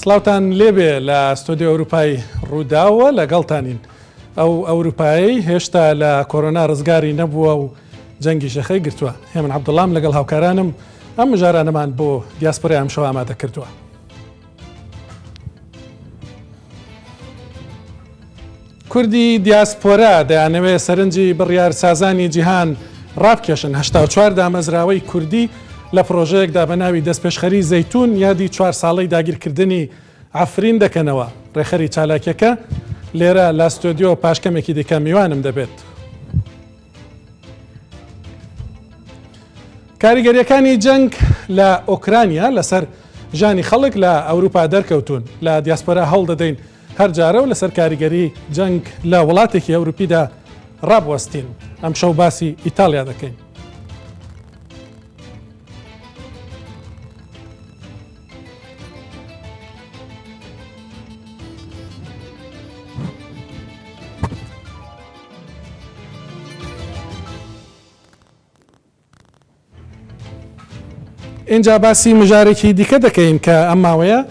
سڵاوتان لێبێ لە ستۆدیۆ ئەوروپای ڕووداوە لەگەڵتانین. ئەو ئەوروپایی هێشتا لە کۆرۆنا ڕزگاری نەبووە و جەنگی شەخەی گرتووە. هێمن عەبدوڵڵام لەگەڵ هاوکارانم ئەم مژارانەمان بۆ دیاسپۆرای ئەم شەو ئامادە کردووە. کوردی دیاسپۆرا دەیانەوێت سەرنجی بڕیار سازانی جیهان ڕابکێشن. 84 دامەزراوەی کوردی لە پرۆژەیەکدا بە ناوی دەستپێشخەری زەیتون یادی 4 ساڵەی داگیرکردنی عەفرین دەکەنەوە. ڕێخەری چالاکیەکە لێرە لە ستۆدیۆ پاشکەمێکی دیکە میوانم دەبێت. کاریگەریەکانی جەنگ لە ئۆکرانیا لەسەر ژانی خەڵک لە ئەوروپا دەرکەوتون. لە دیاسپۆرا هەوڵ دەدەین هەر جارە و لەسەر کاریگەری جەنگ لە وڵاتێکی ئەوروپیدا ڕابوەستین. ئەم شەو باسی ئیتالیا دەکەین. اینجا باسی مژارێکی دیکە دەکەین کە ئەم ماوەیە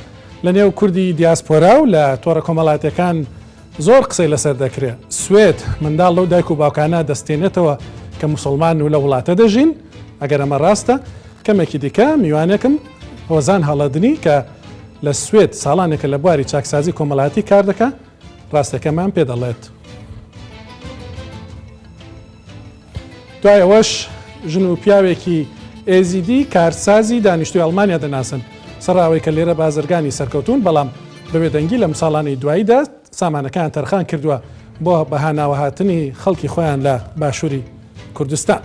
لە نێو کوردی دیاسپۆرا و لە تۆڕە کۆمەڵاتەکان زۆر قسەی لەسەر دەکرێت. سوێد منداڵ لەو دایک و باوکانە دەستێنێتەوە کە موسڵمان و لە وڵاتە دەژین. ئەگەر ئەمە ڕاستە کەمێکی دیکە میوانێکم هۆزان هەڵەدنی کە لە سوێد ساڵانێکە لە بواری چاکسازی کۆمەڵاتی کار دەکە ڕاستەکەمان پێ دەڵێت. دوای ئەوەش ژن و پیاوێکی ئێزیدی کارسازی دانیشتوی ئەڵمانیا دەناسن. سەراوەی کە لێرە بازرگانی سەرکەوتون بەڵام بەوێ دەنگی لە ساڵانی دواییدا سامانەکان تەرخان کردووە بۆ بەهاناوە هاتنی خەڵکی خۆیان لە باشووری کوردستان.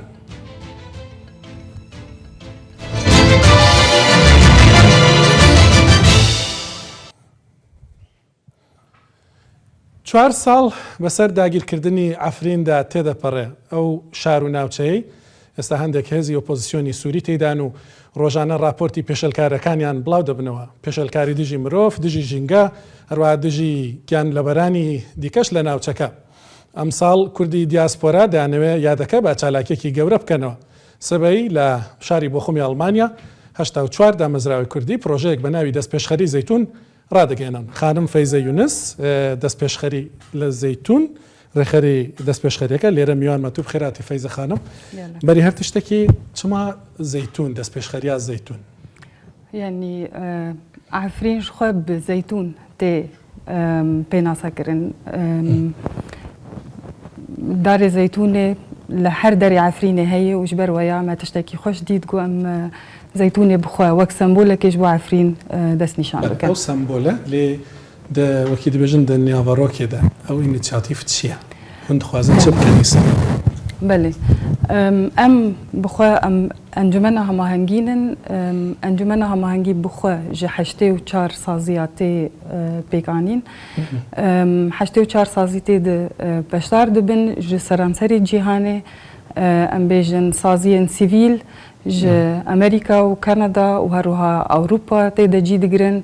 چوار ساڵ بەسەر داگیرکردنی عەفریندا تێدەپەڕێ ئەو شار و ناوچەیە. ئێستا هەندێک هێزی ئۆپۆزیسیۆنی سووری تێدان و ڕۆژانە راپۆرتی پێشەلکارەکانیان بڵاو دەبنەوە. پێشەلکاری دژی مرۆڤ، دژی ژینگە، هەروەها دژی گیان لەبەرانی دیکەش لە ناوچەکە. ئەم ساڵ کوردی دیاسپۆرا دەیانەوێت یادەکە بە چالاکێکی گەورە بکەنەوە. سبەی لە شاری بۆخۆمی ئەڵمانیا 84 دامەزراوەی کوردی پرۆژەیەک بە ناوی دەستپێشخەری زەیتون ڕادەگەێنن. خانم فەیزە یونس دەستپێشخەری لە زەیتون ڕێخەری دەستپێشخەریەکە لێرە میوان مەتوب خێراتی فەیزە خانم. بەری هەر تشتێکی چما زەیتون دەستپێشخەریا زەیتون یعنی عەفرین خۆ bi zeytûn tê pênasekirin. Darê zeytûnê li her derê Efrînê heye û ji ber weya me tiştekî xweş dît ku em zeytûnê bixwe wek sembolekê ji bo Efrîn dest nîşan bikin. Ew sembole lê وەکی دەبێژن دە نیاڤەڕۆکێدا ئەو ئینیشیاتیف چییە؟ هەن دخوازن چ بکەنیسن؟ بەێ ئەم بخوا ئەم ئەنجومەنە هەماهەنگینن ئەنجومەنە هەماهەنگی بخوا ji 84 سازیە tê pêkanîn. 84 sazî tê de beşdar dibin ji seranserê cîhanê em bêjin saziyên sivîl ji Amerîka û Kanada û herwiha Ewropa tê de cî digirin.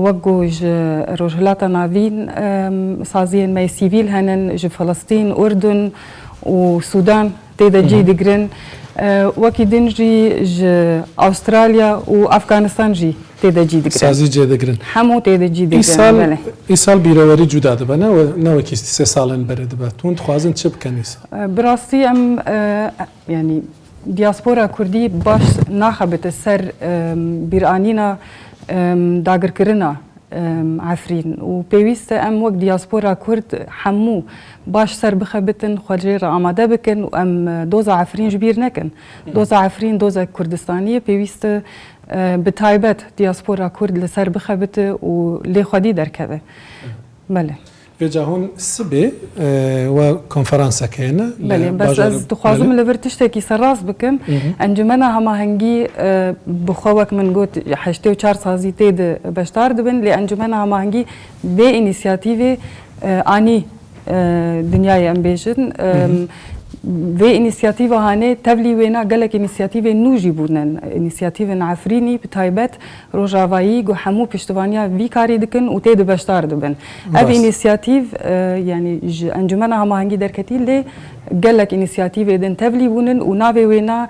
وەک ji Rojhilata Navîn saziyên me sivîl henin ji Filistîn, Urdun û Sudan tê de cî digirin. Wekî din jî ji Avustralya û Afganistan jî tê de cî digirin. Sazî cê digirin. Hemû tê de cî digirin. Îsal bîrowerî cuda dibe newekî 3 salên berê dibe. Hûn dixwazin çi bikenîsin? Bi rastî em yanî دیاسپۆرا کوردی باش ناخەبێتە سەر بیرانîna dagirkirina Efrîn û pêwîst e em wek diaspora Kurd hemû baş ser bixebitin xwecê re amade bikin û em doza Efrîn ji bîr nekin. Doza Efrîn dozek Kurdistanî ye pêwîst e bi taybet diaspora Kurd li ser bixebite û lê xwedî derkeve. Bele. Vêca hûn sibê we konferansekeyne. Belê bes ez dixwazim li vir tiştekî serrast bikim. Encumena hemahengî bixwe wek min got 84 sazî tê de beşdar dibin lê encumena hemahengî vê înîsyatîvê anî dinyayê em bêjin. Vê înîsyatîva hane tevlî wêna gelek înîsyatîvên nû jî bûnin. Înîsyatîvên Efrînî bi taybet rojavayî got hemû piştevaniya vî karî dikin û tê de beşdar dibin. Ev înîsyatîv yanî ji encumena hemahengî derketî lê gelek înîsyatîvê din tevlî bûnin û navê wêna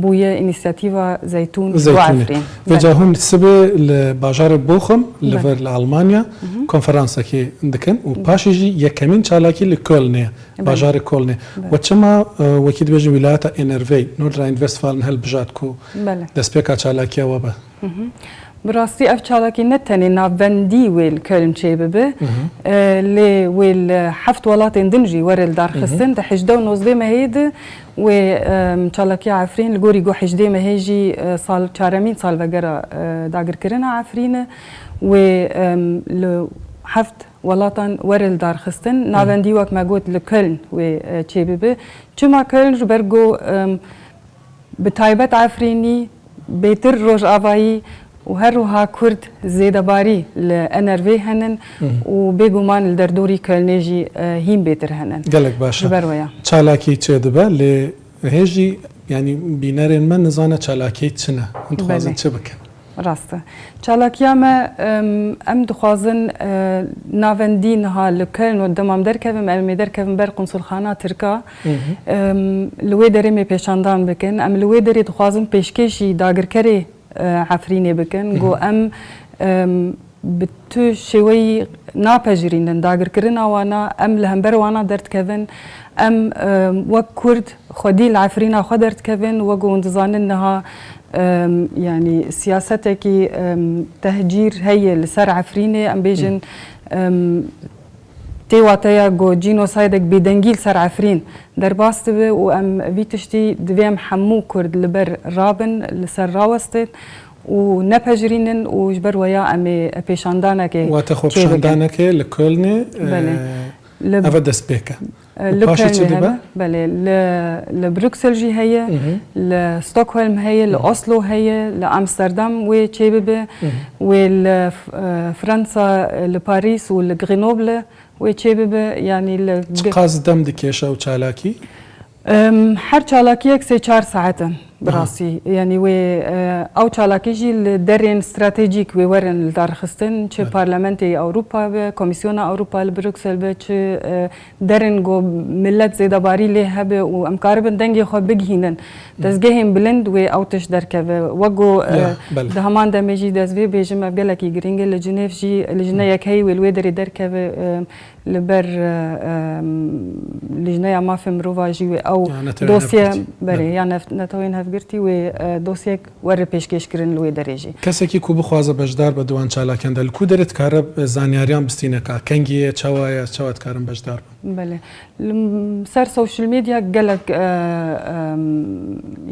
بویە ئینیسیاتیڤە زەیتون زەیتونێ عفرین وجا هون سبێ لە باژارە بۆخم لەڤەر لە ئەڵمانیا کۆنفەرانسەکێ دکن و پاشیژی یەکەمین چالاکی لە کۆلنێ باژارە کۆلنێ وەچەما وەکی دبێژی ویلایەتە ئێنەرڤەی نۆردراین ڤێستفالن هەڵبژات و دەستپێکا چالاکیەوە بە براستی ئەف چالاکی نەتەنێ ناوبەندی وێل کەلم چێ ببێ لێ وێل هەفت وڵاتên دنجی وەرە دارخستن دە حیجدە و نۆزدە مەهێد وێ چالاکی عفرین لە گۆری گۆ حیجدە مەهێژی ساڵ چارەمین ساڵڤەگەرە داگیرکردنە عفرینە وێ لە هەفت وڵاتان وەرە دارخستن ناوەندی وەک مەگوت لە کەلن وێ چێ ببێ چما کەلن ji ber got bi taybet عفرینی بێتر ڕۆژئاوایی و هەروها کورد زێدەباری لە ئەنەرڤێ هەنن و بێگومان لە دەردۆری کەلنێژی هیم بێتر هەنن gelek baş بەروەیە چالاکی چێ دەبە لێ هێژی ینی بینەرێن من نزانە چالاکی چنە دixwazin çi bikin ڕاستە چالاکیامە ئەم دخوازن ناوەندی نها لە کەلن و دەمام دەرکەوم ئەمێ دەرکەوم بەر قونسولخانە ترکا لەوێ دەرێمێ پێشاندان بکەن ئەم لەوێ دەرێ دخوازم پێشکەشی داگرکەرێ عفرینێ بکەن گۆ ئەم bi tu şêweyî napejirînin dagirkirina wana em li hember wana derdkevin em wek Kurd xwedî li efrîna xwe derdkevin wek hûn dizanin niha yanî siyasetekî tehcîr heye li ser efrînê em bêjin tê wateya got jînosaydek bêdengî li ser efrîn derbas dibe û em vî tiştî divê em hemû Kurd li ber rabin li ser rawestên û nepejirînin û ji ber weya em ê pêşandanekê wate xwe pêşandanekê li Kölnê ev destpêk e belê li Bruxelles jî heye li Stockholm heye li Oslo heye li Amsterdam wê çê bibe wê li Fransa li Parîs û li Grenoble wê çê bibe yanî li qaz dem dikêşe û çalakî her çalakiyek sê 4 saetin براسي يعني وي او چالاکیجی درین استراتژیک وی ورن دارخستن چه پارلمانتی اوروپا به کمیسیون اوروپا بروکسل به چه درن گو ملت زیدباری له هبه و امکار بندنگی خو بگهینن دزگهم بلند وی اوتش درکه وگو ده همان دمجی دزوی بجم بلکی گرینگ لجنیف جی لجنه یکی وی دری درکه لبر لجنه ما فهم رواجی او دوسیه بری يعني نتوین گرتی و دۆسیێک وەرە پێشکەشکردن لێ دەرێژی کەسێکی کو بخوازە بەشدار بە دوان چالاکەندە لە کو دەرێت کارە زانیاریان بستینەکە کەنگیە چاوایە چاوات کارم بەشدار بڵێ سەر سوشل میدیا گەلک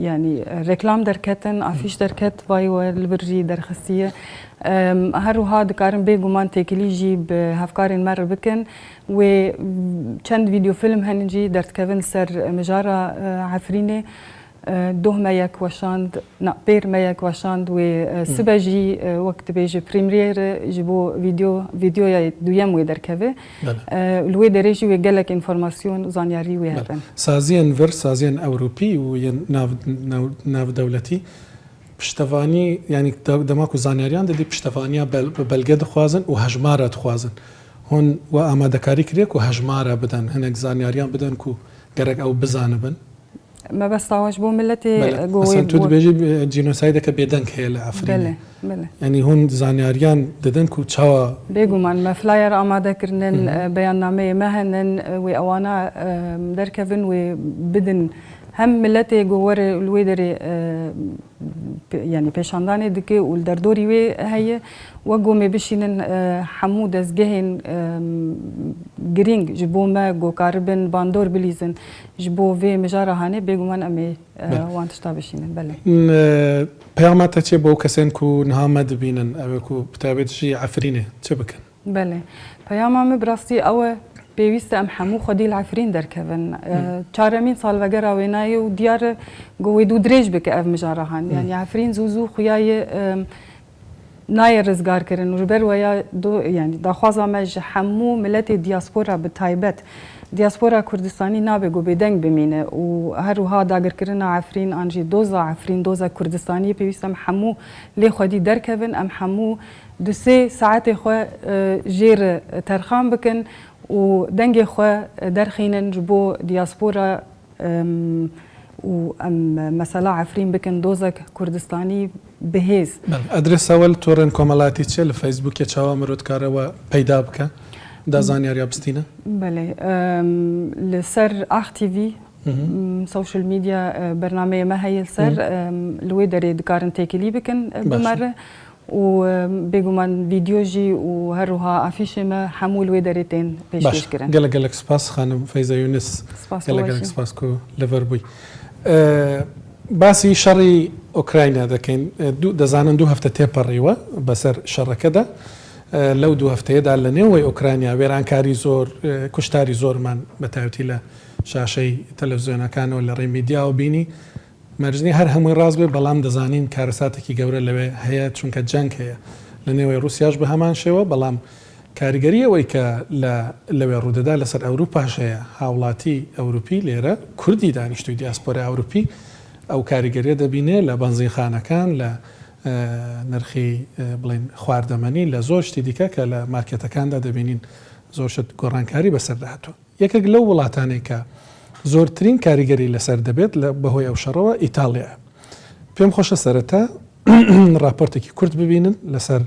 ینی ڕێکلام دەرکەتن ئافیش دەرکەت وایوە لبرژی دەرخستیە هەروها دکارن بێگومان تێکیلیژی بە هەفکارên me bikin wê çend vîdyoفilm henin jî derdkevin ser mijara Efrînê دوهمەیەک وەشاند پێرمەیەک وەشاند وێ سبە ژی وەک دەبێژە پریمرێرە ji بۆ vîdyoya duyem wê derkeve li wê derê jî wê gelek înformasyon zanyarî wê hebin saziyên vir saziyên Ewropî û yên navdewletî piştevanî yanî dema ku zanyariyan didî piştevaniya belge dixwazin û hejmara dixwazin hûn we amadekarî kiriye ku hejmara bidin hinek zanyariyan bidin ku gerek ew bizanibin ما بس طاوش بو ملتي اصلا تو دبيجي جينوسايدك بيدنك هي لعفرين يعني هون زانياريان ددن كو تشاوا بيغومان ما فلاير اماده كرنن بياننامه مهنن وي اوانا دركفن وي بدن هم ملتي جوور الويدري يعني بيشانداني دكي والدردوري وي هي وقومي بشينن حمود از جهن جرينج جبو ما جو كاربن باندور بليزن جبو في مجارة هاني بيقومان امي وانتشتا بشينن بله پیامات چه بو کسین کو نهامد بینن او کو بتابت شي عفرینه چه بکن بله پیامام براستي او پێویستە ئەم هەموو خودی العفرین دەرکەون چارەمین ساڵڤەگەرا وێنایە و دیارە گۆی دوو درێژ بکە ئەف مژارەهان یانی عفرین زوو زوو خویایە نایە ڕزگارکردن و ژبەر وەیە ینی داخوازامە ji هەموو ملەتی دیاسپۆرا bi تایبەت دیاسپۆرا کوردستانی نابێ گۆ بێدەنگ بمینە و هەروها داگرکردنا عفرین ئانجی دۆزا عفرین دۆزا کوردستانی پێویستە ئەم هەموو لێ خودی دەرکەون ئەم هەموو دو سێ ساعتێ خۆ ژێرە تەرخان بکەن و دەنگێ خۆ دەرخینن ji بۆ دیاسپۆرا و ام مثلا عفرین بکن دۆزێک کوردستانی بەهێز ئەدرێسەوە تۆڕێن کۆمەڵاتی چێ لە فەیسبووکێ چاوە مرۆتکارەوە پەیدا بکە دازانیاریا بستینە بەێ لەسەر ئاختیڤی سوشل میدیا بەرنمەیەمە هەیە سەر لێ دەرێ دکارن تێکیلی بکەن بمەرە و بێگومان ڤیددیۆژی و هەروها ئافیشێمە هەموو لێ دەرێتێن پێشکردن گەلە گەلک سپاس خانم فەیزە یونس گەلەگەلک سپاسکۆ لەڤەر بووی. باسی شەڕی ئۆکراینە دەکەین دەزانن 2 هەفتە تێپەڕیوە بەسەر شەڕەکەدا لەو 2 هەفتەیەدا لە نێوەی ئۆکراینیا وێرانکاری زۆر کوشتاری زۆرمان بەتایبەتی لە شاشەی تەلەڤیزیۆنەکانەوە لە ڕێی میدیاوە بینی مەرجنی هەر هەمووی ڕاست بێ بەڵام دەزانین کارەساتێکی گەورە لەوێ هەیە چونکە جەنگ هەیە لە نێوەی رووسیاش بە هەمان شێوە بەڵام کاریگەریەوەی کە لەوێ ڕوودەدا لەسەر ئەوروپاش هەیە هاوڵاتی ئەوروپی لێرە کوردی دانیشتوی دیاسپۆرە ئەوروپی ئەو کاریگەریە دەبینێ لە بەنزینخانەکان لە نرخی بڵین خواردەمەنی لە زۆر شتی دیکە کە لە مارکێتەکاندا دەبینین زۆر شت گۆڕانکاری بەسەرداهاتوە. یەکێک لەو وڵاتانێک کە زۆرترین کاریگەری لەسەر دەبێت لە بەهۆی ئەو شەڕەوە ئیتالیا. پێم خۆشە سەرەتا راپۆرتێکی کورت ببینن لەسەر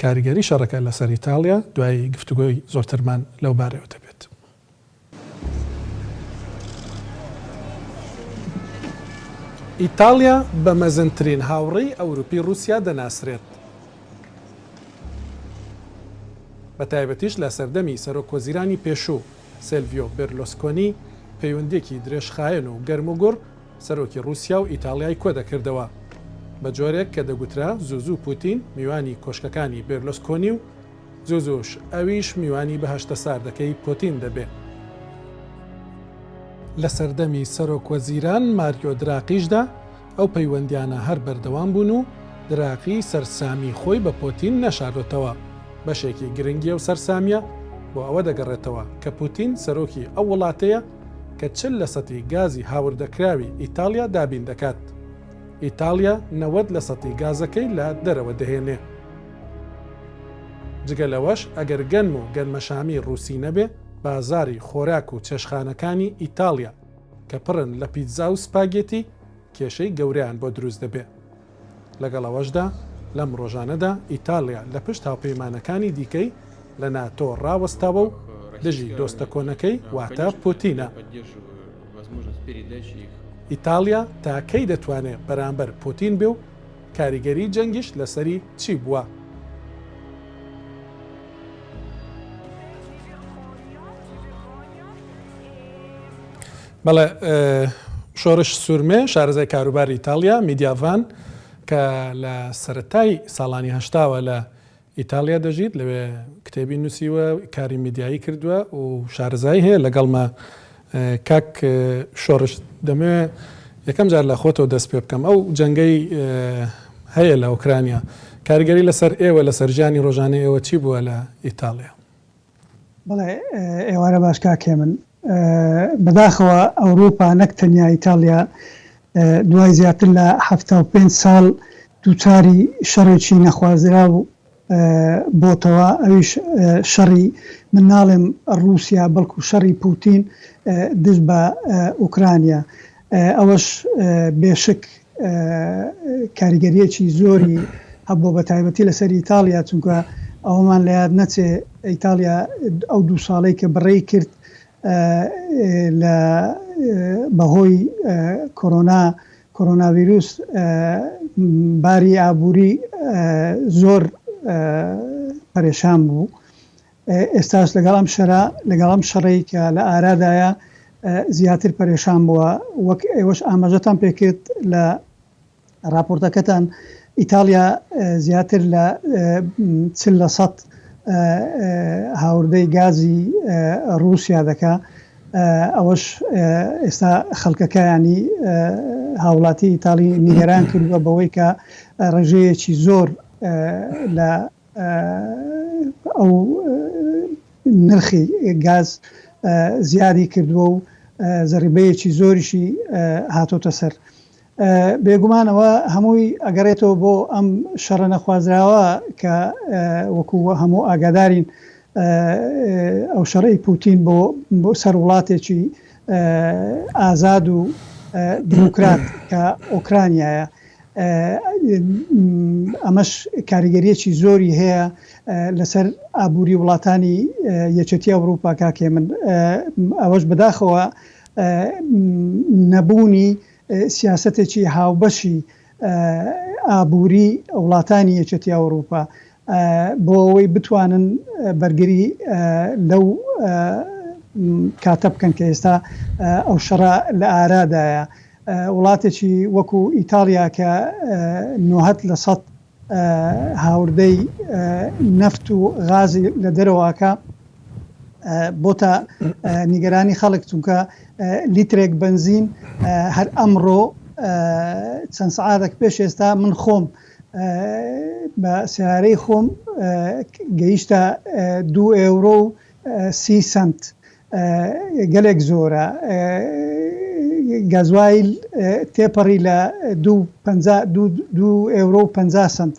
کاریگەری شەڕەکە لەسەر ئیتالیا دوای گفتوگۆی زۆرترمان لەو بارەوە دەبێت. ئیتالیا بە مەزنترین هاوڕێی ئەوروپی رووسیا دەناسرێت. بە تایبەتیش لە سەردەمی سەرۆکوەزیرانی پێشوو سیلڤیۆ بێرلۆسکۆنی پەیوەندێکی درێژخایەن و گەرم و گوڕ سەرۆکی رووسیا و ئیتالیای کۆ دەکردەوە بە جۆرێک کە دەگوترا زوو پوتین میوانی کۆشکەکانی بێرلۆسکۆنی و زۆش ئەویش میوانی بەهەشتە ساردەکەی پۆتین دەبێت. لە سەردەمی سەرۆکوەزیران ماریۆ دراقیشدا ئەو پەیوەندیانە هەر بەردەوام بوون و دراقی سەرسامی خۆی بە پۆتین نەشاردۆتەوە بەشێکی گرنگیە و سەرسامیە بۆ ئەوە دەگەڕێتەوە کە پوتین سەرۆکی ئەو وڵاتەیە کە 40% گازی هاوردەکراوی ئیتالیا دابین دەکات. ئیتالیا 90% گازەکەی لە دەرەوە دەهێنێ. جگە لەوەش ئەگەر گەنم و گەنمەشامی ڕووسی نەبێ بازاری خۆراک و چێشخانەکانی ئیتالیا کە پڕن لە پیتزا و سپاگێتی کێشەی گەوریان بۆ دروست دەبێ. لەگەڵەوەشدا لەم ڕۆژانەدا ئیتالیا لە پشت هاوپەیمانەکانی دیکەی لە ناتۆ ڕاوەستاوە و دژی دۆستە کۆنەکەی واتە پوتینە. ئیتالیا تاکەی دەتوانێت بەرامبەر پوتین بێ و کاریگەری جەنگیش لەسەری چی بووە. بەڵێ شۆڕش سوورمێ شارەزای کاروباری ئیتالیا میدیاڤان کە لە سەرەتای ساڵانی هەشتاوە لە ئیتالیا دەژیت لەوێ کتێبی نووسیوە کاری میدیایی کردووە و شارەزایی هەیە لەگەڵمە کاک شۆڕش دەمەوێت یەکەم جار لە خۆتەوە دەست پێ بکەم ئەو جەنگەی هەیە لە ئۆکرانیا کاریگەری لەسەر ئێوە لە سەرژانی ڕۆژانەی ئێوە چی بووە لە ئیتالیا؟ بەڵێ ئێوارە باش کاکێ من بەداخەوە ئەوروپا نەک تەنیا ئیتالیا دوای زیاتر لە 75 ساڵ دووچاری شەڕێکی نەخوازرا و بۆتەوە ئەویش شەڕی من ناڵێم ڕووسیا بەڵکو شەڕی پوتین دژ بە ئوکرانیا ئەوەش بێشک کاریگەریەکی زۆری هەبوو بە تایبەتی لەسەر ئیتالیا چونکە ئەومان لە یاد نەچێ ئیتالیا ئەو 2 ساڵەی کە بڕێی کرد لە بەهۆی کۆرۆناڤیروس باری ئابووری زۆر پەرێشان بوو. ئێستاش لەگەڵ ئەم شەڕەی کە لە ئارادایە زیاتر پەرێشان بووە. وەک ئێوەش ئاماژەتان پێکرد لە راپۆرتەکەتان ئیتالیا زیاتر لە 40% هاوردەی گازی رووسیا دەکا. ئەوەش ئێستا خەڵکەکەیانی هاوڵاتی ئیتالی نیگەران کردووە بەوەی کە ڕێژەیەکی زۆر لە ئەو نرخی گاز زیادی کردووە و زەریبەیەکی زۆریشی هاتۆتە سەر. بێگومانەوە هەمووی ئەگەڕێتەوە بۆ ئەم شەڕە نەخوازراوە کە وەکو هەموو ئاگادارین ئەو شەڕەی پوتین بۆ سەر وڵاتێکی ئازاد و دموکرات کە ئۆکرانیایە ئەمەش کاریگەریەکی زۆری هەیە لەسەر ئابووری وڵاتانی یەکێتی ئەوروپا کاکێ من ئەوەش بەداخەوە نەبوونی سیاسەتێکی هاوبەشی ئابووری وڵاتانی یەکێتی ئەوروپا بۆ ئەوەی بتوانن بەرگری لەو کاتە بکەن کە ئێستا ئەو شەڕە لە ئارادایە وڵاتێکی وەکو ئیتالیا کە 90% هاوردەی نەفت و غازی لە دەرەوەکە بۆتە نیگەرانی خەڵک چونکە لیترێک بنزین هەر ئەمڕۆ چەند سەعاتێک پێش ئێستا من خۆم بە سیارەی خۆم گەیشتە 2 ئەورۆ و 30 سنت گەلێک زۆرە گازوایل تێپەڕی لە 2 ئەورۆ و 50 سنت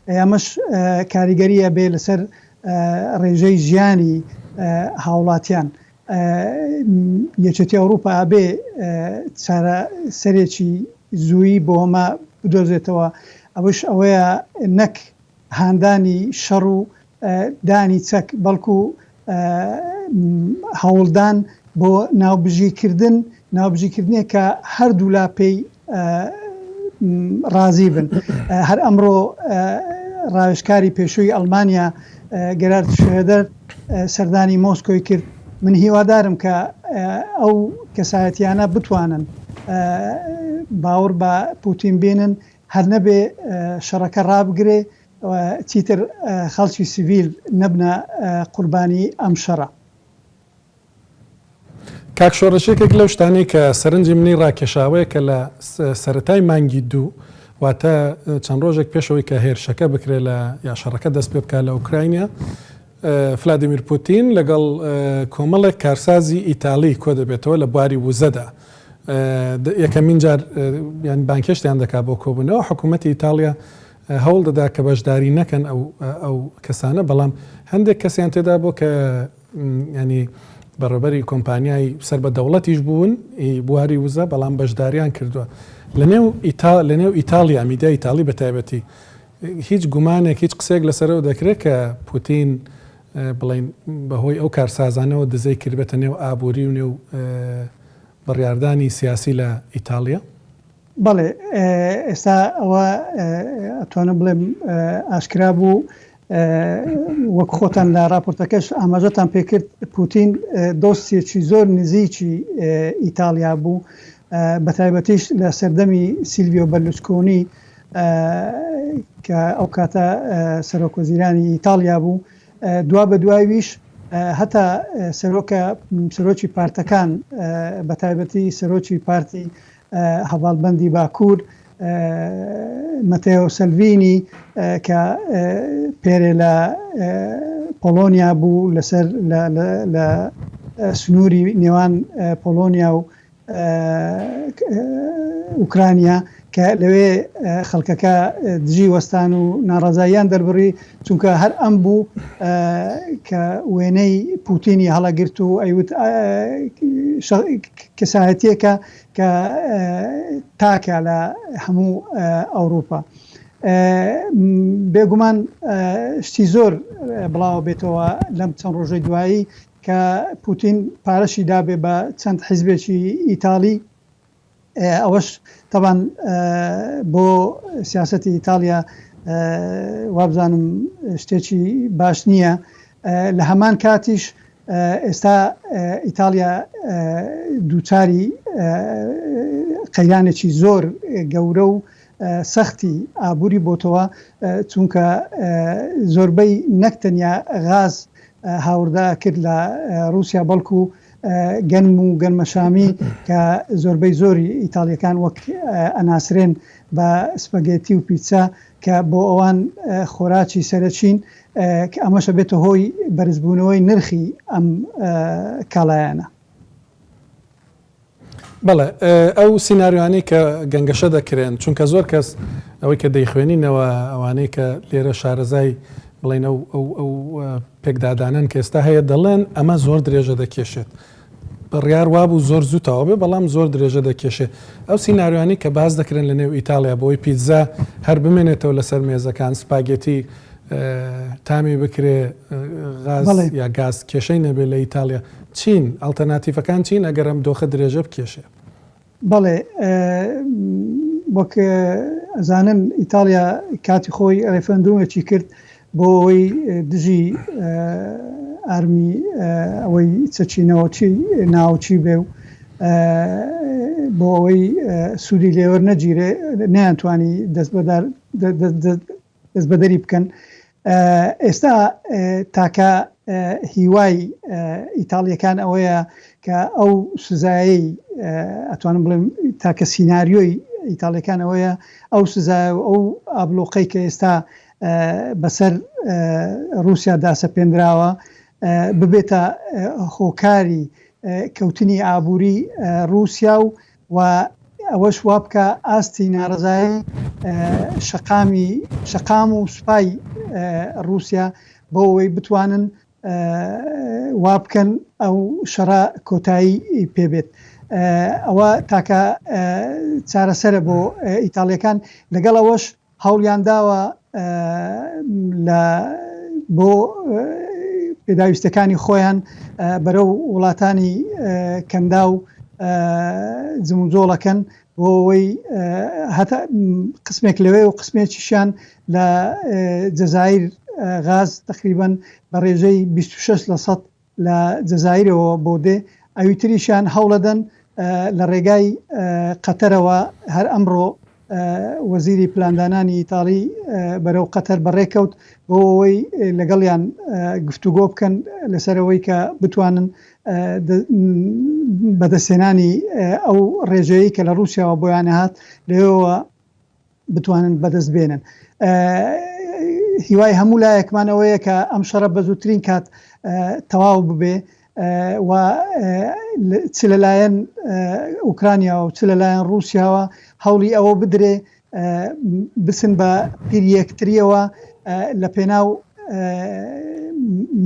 ئەمەش کاریگەریە بێ لەسەر ڕێژەی ژیانی هاوڵاتیان یەکێتی ئەوروپا ئابێ چارە سەرێکی زوویی بۆ ئەمە بدۆزێتەوە ئەوش ئەوەیە نەک هاندانی شەڕ و دانی چەک بەڵکو هەوڵدان بۆ ناوبژیکردنێک کە هەردوو لا پێی رازی بن هەر ئەمڕۆ ڕاوێژکاری پێشووی ئەڵمانیا گەرارد شێدەر سەردانی مۆسکۆی کرد من هیوادارم کە ئەو کەسایەتیانە بتوانن باوەڕ بە پوتین بێنن هەر نەبێ شەڕەکە ڕابگرێ چیتر خەڵکی سیڤیل نەبنە قوربانی ئەم شەڕە. کاک شۆڕەشێکێک لەو شتانەی کە سەرنجی منی ڕاکێشاوەیە کە لە سەرەتای مانگی 2 واتە چەند ڕۆژێک پێشەوەی کە هێرشەکە بکرێت لە یا شەڕەکە دەست پێ بکات لە ئوکراینیا ڤلادیمیر پوتین لەگەڵ کۆمەڵێک کارسازی ئیتالی کۆ دەبێتەوە لە بواری وزەدا یەکەمین جار یان بانکێشتیان دەکات بۆ کۆبوونەوە حکوومەتی ئیتالیا هەوڵ دەدا کە بەشداری نەکەن ئەو کەسانە بەڵام هەندێک کەسیان تێدا بۆ کە ینی بەڕێوەبەری کۆمپانیای سەر بە دەوڵەتیش بوون بواری وزە بەڵام بەشداریان کردووە لەنێو ئیتالیا میدیا ئیتالی بە تایبەتی هیچ گومانێک هیچ قسێک لەسەرەوە دەکرێت کە پوتین بڵین بەهۆی ئەو کارسازانەوە دزەی کردبێتە نێو ئابووری و نێو بڕیاردانی سیاسی لە ئیتالیا؟ بەڵێ ئێستا ئەوە ئەتوانم بڵێم ئاشکرا بوو وەک خۆتان لە راپۆرتەکەش ئاماژەتان پێکرد پوتین دۆستێکی زۆر نزیکی ئیتالیا بوو بە تایبەتیش لە سەردەمی سیلڤیۆ بەرلوسکۆنی کە ئەو کاتە سەرۆکوەزیرانی ئیتالیا بوو دوا بە دوایویش هەتا سەرۆکی پارتەکان بە تایبەتی سەرۆکی پارتی هەواڵبەندی باکوور مەتێۆ سەلڤینی کە پێرێ لە پۆلۆنیا بوو لەسەر لە سنووری نێوان پۆلۆنیا و ئوکرانیا کە لەوێ خەڵکەکە دژی وەستان و ناڕازاییان دەربڕی چونکە هەر ئەم بوو کە وێنەی پوتینی هەڵەگرت و ئەیوت کەسایەتیەکە کە تاکە لە هەموو ئەوروپا بێگومان شتی زۆر بڵاو بێتەوە لەم چەند ڕۆژەی دوایی کە پوتین پارەشی دابێ بە چەند حیزبێکی ئیتالی ئەوەش طبعاً بۆ سیاسەتی ئیتالیا وابزانم شتێکی باش نییە لە هەمان کاتیش ئێستا ئیتالیا دووچاری قەیرانێکی زۆر گەورە و سەختی ئابووری بۆتەوە چونکە زۆربەی نەکتەنیا غاز هاوردا کرد لە رووسیا بەڵکو گەنم و گەنمەشامی کە زۆربەی زۆری ئیتالیەکان وەک ئەناسرێن بە سپەگێتی و پیتزا کە بۆ ئەوان خۆراکی سەرچین کە ئەمەشە بێتە هۆی بەرزبوونەوەی نرخی ئەم کاڵایانە. بەڵێ ئەو سینناریوانی کە گەنگەشە دەکرێن چونکە زۆر کەس ئەوەی کە دەیخوێنینەوە ئەوانەی کە لێرە شارەزای بڵێن ئەو پێکدادانن کە ئێستا هەیە دەڵێن ئەمە زۆر درێژە دەکێشێت بڕیار وابوو زۆر زووتەوە بێ بەڵام زۆر درێژە دەکێشێ ئەو سینناریوانی کە باز دەکرێن لە نێو ئیتالیا بۆی پیتزا هەر بمێنێتەوە لەسەر مێزەکان سپاگێتی تامی بکرێ غاز یا گاز کێشەی نەبێت لە ئیتالیا چین ئەڵتەرناتیڤەکان چین ئەگەر ئەم دۆخە درێژە بکێشێ بەڵێ وەک ئەزانن ئیتالیا کاتی خۆی ڕێفەندومێکی کرد بۆ ئەوەی دژی ئارمی ئەوەی چەچینەوە ناوچی بێ و بۆ ئەوەی سوودی لێوەر نەگیرێ نەیانتوانی دەست بەدەری بکەن ئێستا تاکە هیوای ئیتالیەکان ئەوەیە کە ئەو سزایی ئەتوانم بڵێم تاکە سینناریۆی ئیتالیەکان ئەوەیە ئەو سزای و ئەو ئابلۆقەی کە ئێستا بەسەر رووسیا داسەپێنراوە ببێتە هۆکاری کەوتنی ئابووری رووسیا و ئەوەش وا بکە ئاستی ناڕزایی شەقام و سوپای رووسیا بۆ ئەوەی بتوانن وا بکەن ئەو شەڕە کۆتایی پێبێت ئەوە تاکە چارەسەرە بۆ ئیتالیەکان لەگەڵ ئەوەش هەوڵیان داوە بۆ پێداویستەکانی خۆیان بەرەو وڵاتانی کەندا و جموجۆڵەکەن بۆ ئەوەی هەتا قسمێک لەوێ و قسمێکیشیان لە جەزایر غاز تقریباً بە ڕێژەی 26% لە جەزایرەوە بۆ دێ ئەویتریشیان هەوڵەدەن لە ڕێگای قەتەرەوە هەر ئەمڕۆ وەزیری پلاندانانی ئیتاڵی بەرەو قەتەر بەڕێکەوت بۆ ئەوەی لەگەڵیان گفتوگۆ بکەن لەسەرەوەی کە بتوانن بەدەستێنانی ئەو ڕێژەیە کە لە رووسیاوە بۆیان هات لێەوە بتوانن بەدەست بێنن هیوای هەموو لایەکمانەوەیە کە ئەم شەڕە بە زووترین کات تەواو ببێ و چ لەلایەن ئوکرانیا و چ لەلایەن رووسیاوە هەوڵی ئەوە بدرێ بسن بە پیر یەکتریەوە لە پێناو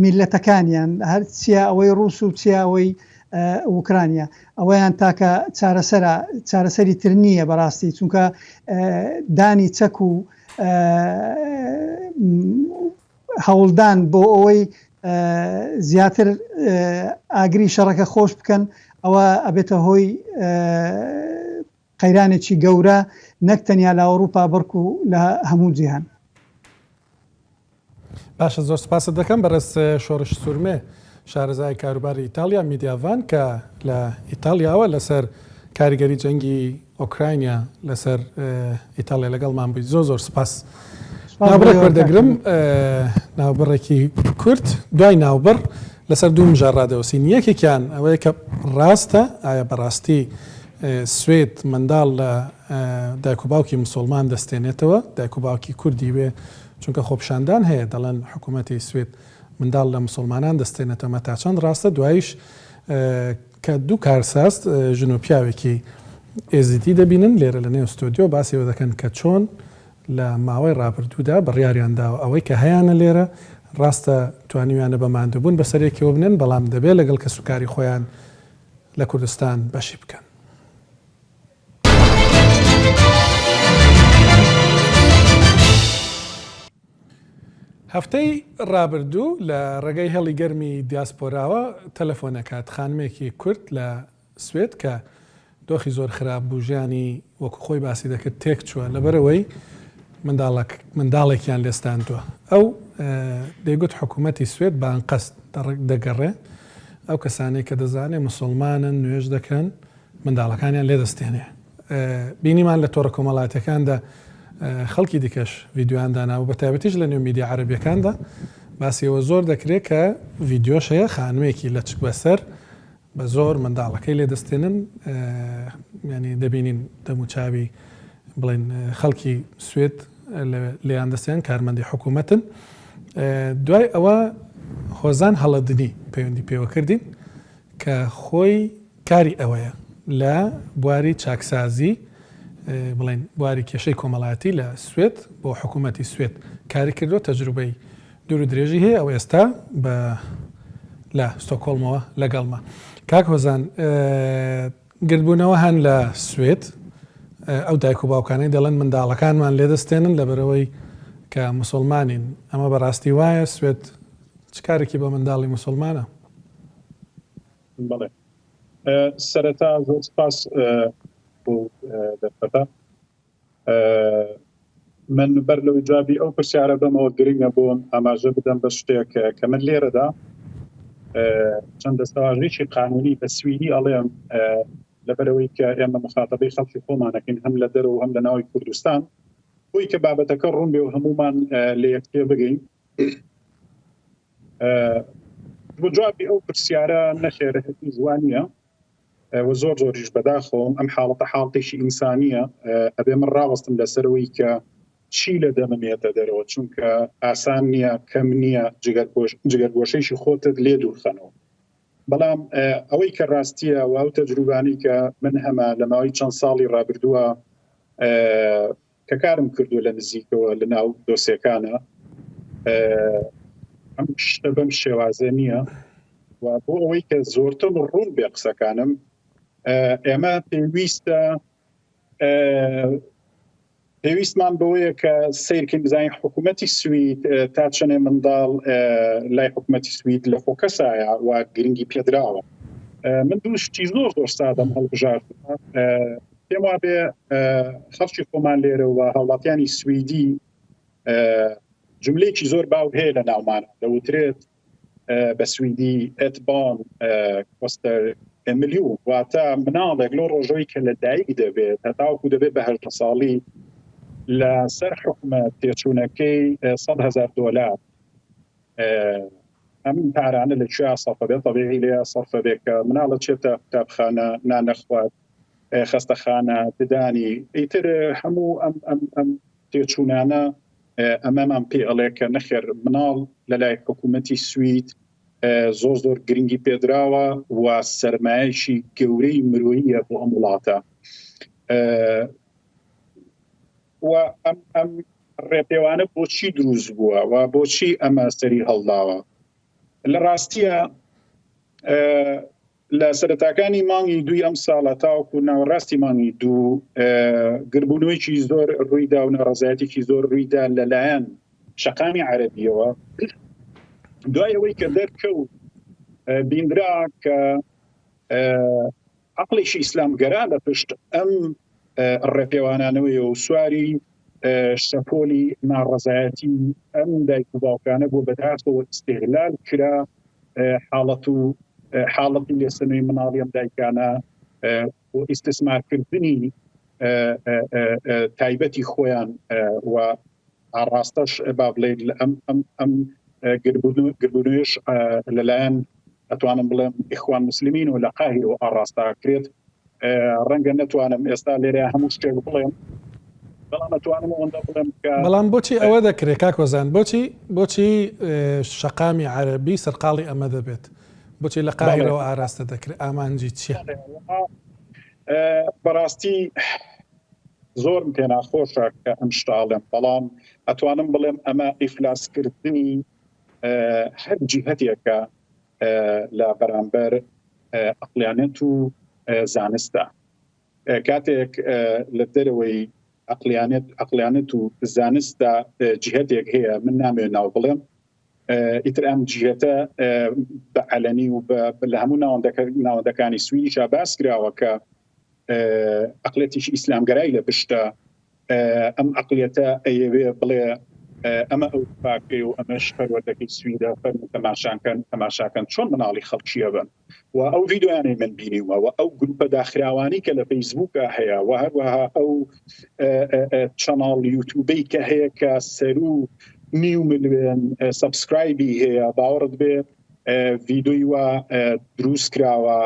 میلەتەکانیان هەر چیە ئەوەی رووس و چیە ئەوەی ئوکرانیا ئەوەیان تاکە چارەسەری تر نییە بەڕاستی چونکە دانی چەک و هەوڵدان بۆ ئەوەی زیاتر ئاگری شەڕەکە خۆش بکەن ئەوە ئەبێتە هۆی قەیرانێکی گەورە نەک تەنیا لە ئەوروپا بەڵکو لە هەموو جیهان. باشە زۆر سپاست دەکەم بەڕێز شۆڕش سوورمێ شارەزای کاروباری ئیتالیا میدیاڤان کە لە ئیتالیاوە لەسەر کاریگەری جەنگی ئۆکراینیا لەسەر ئیتالیا لەگەڵمان بووی زۆر سپاس. ناوبڕێک وەردەگرم ناوبڕێکی کورد دوای ناوبڕ لەسەر دوو مژار ڕادەوەسین یەکێکیان ئەوەیە کە ڕاستە ئایا بەڕاستی سوێد منداڵ لە دایک و باوکی مسلمان دەستێنێتەوە دایک و باوکی کوردی وێ چونکە خۆپشاندان هەیە دەڵێن حکوومەتی سوێد منداڵ لە مسلمانان دەستێنێتەوە تا چەند ڕاستە دوایش کە دوو کارساست ژن و پیاوێکی ئێزیدی دەبینن لێرە لە نێو ستۆدیۆ باسیەوە دەکەن کە چۆن لە ماوەی ڕابردوودا بڕیاریانداوە ئەوەی کە هەیەە لێرە ڕاستە توانیویانە بەماندووبوون بەسەرێکەوە بنێن بەڵام دەبێت لەگەڵ کە سوکاری خۆیان لە کوردستان بەشی بکەن. هەفتەی ڕابردوو لە ڕێگەی هێڵی گەرمی دیاسپۆراوە تەلەفۆنەکات خانمێکی کورد لە سوێد کە دۆخی زۆر خراپ بوو ژیانی وەکو خۆی باسی دەکرد تێک چووە لەبەرەوەی منداڵێکیان لێستاندووە ئەو دەیگوت حکوومەتی سوێد بانقەست دەگەڕێ ئەو کەسانەی کە دەزانێ مسلمانن نوێژ دەکەن منداڵەکانیان لێدەستێنێ بینیمان لە تۆڕە کۆمەڵاتەکاندا خەڵکی دیکەش ڤیددیویاندانا و بە تایبەتیش لە نێو میدیا عەرەبیەکاندا باسیەوە زۆر دەکرێت کە ڤیددیۆش هەیە خانمێکی لە چک بەسەر بە زۆر منداڵەکەی لێدەستێنن ینی دەبینین دەموچاوی بڵێن خەڵکی سوێد لێیان دەستێن کارمەندی حکوومەتن دوای ئەوە هۆزان هەڵەدنی پەیوەندی پێوە کردین کە خۆی کاری ئەوەیە لە بواری چاکسازی بڵێن بواری کێشەی کۆمەڵایەتی لە سوێد بۆ حکوومەتی سوێد کاری کردو تەجروبەی دوور و درێژی هەیە ئەو ئێستا بە لە ستۆکۆڵمەوە لەگەڵمە. کاک هۆزان گردبوونەوە هەن لە سوێت ئەو دایک و باوکانەی دەڵێن منداڵەکانمان لێدەستێنن لەبەرەوەی کە موسڵمانین. ئەمە بەڕاستی وایە سوێت چ کارێکی بە منداڵی موسڵمانە؟ بەڵێ سەرەتا زۆر سپاس بۆ دەرفەتە. من بەر لەوەی جوابی ئەو پرسیارە بەمەوە گرنگە بۆم ئاماژە بدەم بە شتێک کە من لێرەدا چەند دەستەواژێکی قانونی بە سویدی ئەڵێم لەبەرەوەی کە ئێمە مخاتەبەی خەڵکی خۆمانەکەین هەم لە دەرەوە هەم لە ناوی کوردستان بۆی کە بابەتەکە ڕوون بێ و هەمومان لە یەکتێ بگەین. بۆ جوابی ئەو پرسیارە نەخێرەتی زوانیە و زۆر زۆریش بەداخۆم ئەم حاڵەتە حاڵتێکی ئینسانیە ئەبێ من ڕاوەستم لەسەرەوەی کە چی لە دەمەمێتە دەرەوە چونکە ئاسان نییە کەم نییە جگەرگۆشەیشی خۆتت لێ دوورخەنەوە. بەڵام ئەوەی کە ڕاستیە و ئەو تەجروبانی کە من هەمە لە ماوەی چەند ساڵی ڕابردووە کە کارم کردو لە نزیکەوە لە ناو دۆسیەکانە ئەم شتە بەم شێوازە نییە و بۆ ئەوەی کە زۆرتر ڕوون بێ قسەکانم ئێمە پێویستمان بەوەیە کە سیرکەین بزانین حکوومەتی سوید تا چەنێ منداڵ لای حکوومەتی سوید لە فۆکەسایە و گرنگی پێدراوە. من دوو شتی زۆر زۆر سادەم هەڵبژاردووە. پێم وابێ خەڵکی خۆمان لێرە و هاوڵاتیانی سویدی جملەیەکی زۆر باو هەیە لە ناومانە دەوترێت بە سویدی ئەتبان کۆستەر ئەملیون واتە مناڵێک لۆ ڕۆژەوەی کە لە دایک دەبێت هەتاوەکو دەبێت بە 8 ساڵی لەسەر حکومەت تێچوونەکەی $100,000 ئەم پارانە لەکوێ سەرفە بێت طبیعی لێ سەرفە بێت کە مناڵە چێتە قوتابخانە نانەخوات خەستەخانە ددانی ئیتر هەموو ئەم تێچوونانە ئەمەمان پێ ئەڵێ کە نەخێر مناڵ لەلای حکوومەتی سوید زۆر زۆر گرنگی پێدراوە و سەرمایەشی گەورەی مرۆییە بۆ ئەم وڵاتە و ئەم ڕێپێوانە بۆچی دروست بووە و بۆچی ئەمە سەری هەڵداوە. لە ڕاستیە لە سەرەتاکانی مانگی دوی ئەم ساڵە تاوەکو ناوەڕاستی مانگی دوو گربوونەوەیکی زۆر ڕوویدا و نەڕەزایەتێکی زۆر ڕوویدا لەلایەن شەقامی عەرەبیەوە دوای ئەوەی کە دەرکەوت بیندرا کە عەقڵێکی ئیسلامگەرا لە پشت ئەم ڕێپێوانانەوەی و سواری شەپۆلی ناڕەزایەتی ئەم دایک و باوکانە بۆ بەداخەوە ئیستیغلال کرا حاڵەتی لێسەنووی مناڵی ئەم دایکانە بۆ ئیستثمارکردنی تایبەتی خۆیان و ئاڕاستەش با بڵێت ئەم گربوونەوەیش لەلایەن ئەتوانم بڵێم ئیخوان موسلیمین و لە قاهیرەوە ئاڕاستاکرێت. ڕەنگە نەتوانم ئێستا لێرە هەموو شتێک بڵێم بەڵام ئەتوانم ئەوەندە بڵێم کە بەڵام بۆچی ئەوە دەکرێت کاک وەزان بۆچی شەقامی عەرەبی سەرقاڵی ئەمە دەبێت بۆچی لە قاهیرەوە ئاراستە دەکرێت ئامانجی چییە؟ بەڕاستی زۆرم پێ ناخۆشە کە ئەم شتاڵێم بەڵام ئەتوانم بڵێم ئەمە ئیفلاسکردنی هەر جیهەتێکە لە بەرامبەر عەقلیانەت و زانستە. کاتێک لە دەرەوەی عەقلیانەت و زانستە جیهەتێک هەیە من نامێ ناو بڵێم ئیتر ئەم جیهەتە بە عەلەنی و لە هەموو ناوەندەکانی سویدیشا باس کراوە کە عەقڵێتیشی ئیسلامگەرای لە پشتە ئەم عەقلیەتە ئەیەوێ بڵێ ئەمە ئەو پاکەی و ئەمەش پەروەردەکەی سویدە فەرمو تەماشاکەن چۆن مناڵی خەڵکیە بن و ئەو ڤیدیۆیانەی من بینیومە و ئەو گروپە داخراوانی کە لە فەیسبووکە هەیە و هەروەها ئەو چەناڵ یوتیوبەی کە هەیە کە سەر و 9 ملیۆن سەبسکرایبی هەیە باوەڕت بێ ڤیدیۆی وە دروست کراوە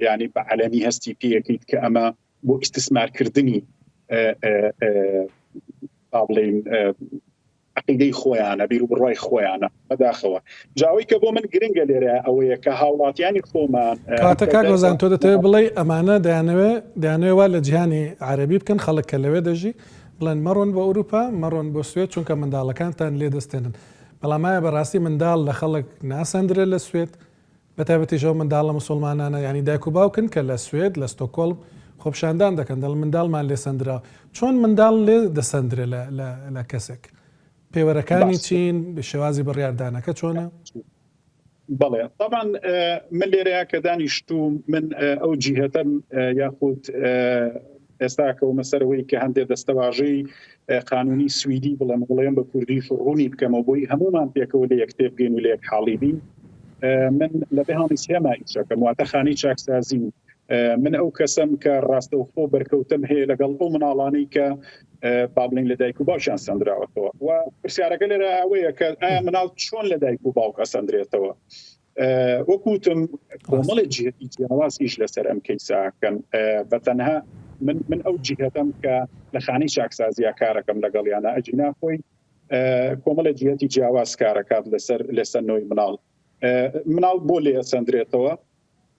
یعنی بە عەلەمی هەستی پێیەکەیت کە ئەمە بۆ ئیستثمارکردنی بڵێن عەقیدەی خۆیانە بیر و بڕوای خۆیانە بەداخەوە. جاوەی کە بۆ من گرنگە لێرە ئەوەیە کە هاوڵاتیانی خۆمان کاتە کاک وەزان تۆ دەتەوێت بڵێ ئەمانە دەیانەوێت وا لە جیهانی عەرەبی بکەن خەڵک کە لەوێ دەژی بڵێن مەڕۆن بۆ ئەوروپا مەڕۆن بۆ سوێد چونکە منداڵەکانتان لێ دەستێنن. بەڵامایە بەڕاستی منداڵ لە خەڵک ناسەندرێت لە سوێت بەتابەتیژەوە منداڵ لە مسلمانانە ینی دایک و باوکن کە لە سوێت لە ستۆکۆڵم خۆپشاندان دەکەن دڵ منداڵمان لێ سندراوە چۆن منداڵ لێ دەسەندرێت لە کەسێک پێوەرەکانی چین شێوازی بڕیاردانەکە چۆنە؟ بەڵێ طبعا من لێرەیە کە دانیشتوم من ئەو جیهەتەم یاخود ئێستاکەەوە مەسەرەوەی کە هەندێک دەستەواژەی قانونی سویدی بڵێم بە کوردی ڕوونی بکەمەوە بۆی هەمومان پێکەوە لە یەکتێ بگەین و لە یەک حاڵی بین من لە بەهامی سێمە ئیشەکەم واتە خانەی چاکسازی من ئەو کەسم کە ڕاستەوخۆ بەرکەوتم هەیە لەگەڵ ئەو مناڵانەی کە بابلین لە دایک و باوکیان سەندراوەتەوە و پرسیارەکە لێرە ئەوەیە کە ئایا مناڵ چۆن لە دایک و باوکە سەندرێتەوە وەکوتم کۆمەڵی جهتی جیاوازیش لەسەر ئەم کەیساکەن بەتەنها من ئەو جهتم کە لە خانەی چاکسازیە کارەکەم لەگەڵیانە ئەجینا خۆی کۆمەڵی جهتی جیاواز کارەکات لەسەر نۆی مناڵ بۆ لێ سەندرێتەوە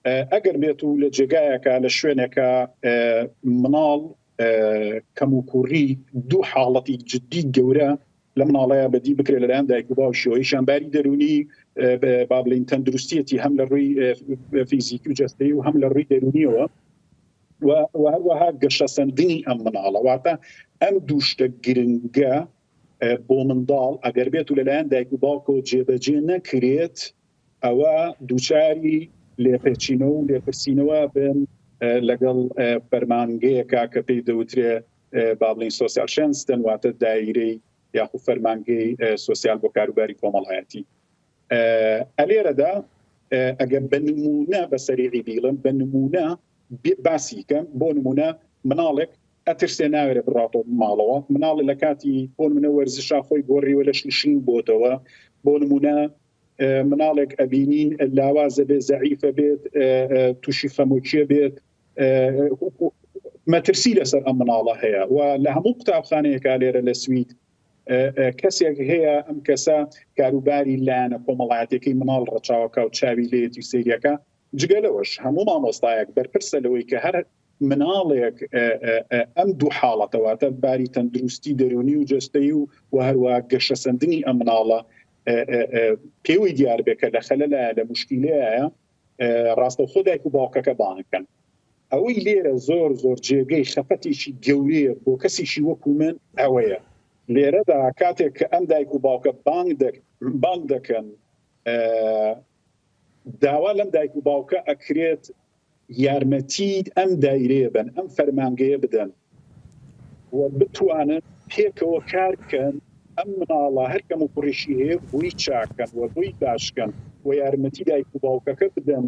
ئەگەر بێت و لە جێگایەکە لە شوێنێکە مناڵ کەم و کوڕی دوو حاڵەتی جدی گەورە لە مناڵەیە بەدی بکرێت لەلایەن دایک و باوشەوەی شانباری دەرونی با بڵین تەندروستیەتی هەم لە ڕووی فیزیکی و جەستەیی و هەم لە ڕووی دەرونیەوە و هەروەها گەشەسەندنی ئەم مناڵە واتە ئەم دوو شتە گرنگە بۆ منداڵ ئەگەر بێت و لەلایەن دایک و باوکەوە جێبەجێ نەکرێت ئەوە دووچاری لێپەرچینەوە و لێپرسینەوە بن لەگەڵ فەرمانگەیەکە کە پێی دەوترێ با بڵین سۆسیال شێنستن واتە دایرەی یاخود فەرمانگەی سۆسیال بۆ کاروباری کۆمەڵایەتی ئەلێرەدا ئەگەر بە نمونە بە سەریعی بیڵم بە نمونە باسیکەم بۆ نمونە مناڵێک ئەترسێ ناوێرە بڕاتەوە ماڵەوە مناڵی لە کاتی بۆ نمونە وەرزشا خۆی گۆڕیوە لە شین بۆتەوە بۆ نمونە مناڵێک ئەبینین لاوازە بێت زەعیفە بێت تووشی خەمۆکیە بێت مەترسی لەسەر ئەم مناڵە هەیە و لە هەموو قوتابخانەیەکە لێرە لە سوید کەسێک هەیە ئەم کەسە کاروباری لایەنە کۆمەڵایەتێکی مناڵ ڕەچاوەکە و چاوی لێتی سریەکە جگەلەوەش هەموو مامۆستایەک بەرپرسە لەوەی کە هەر مناڵێک ئەم دوو حاڵەتەواتە باری تەندروستی دەرونی و جەستەیی و هەروە گەشەسەندنی ئەم مناڵە پێوەی دیار بێکە لە خەلەلایە لە مشکیلەیە ڕاستەوخۆ دایک و باوکەکە بانەکەن ئەوەی لێرە زۆر جێگەی خەفەتێکی گەورەیە بۆ کەسیشی وەکو من ئەوەیە لێرەدا کاتێک کە ئەم دایک و باوکە بانگ دەکەن داوا لەم دایک و باوکە ئەکرێت یارمەتی ئەم دایرەیە بن ئەم فەرمانگەیە بدەن و بتوانن پێکەوە کار بکەن ئەم مناڵە هەرکەم و کوڕیشی هەیە بووی چاکەن و بووی باشکەن و یارمەتی دایک و باوکەکە بدەن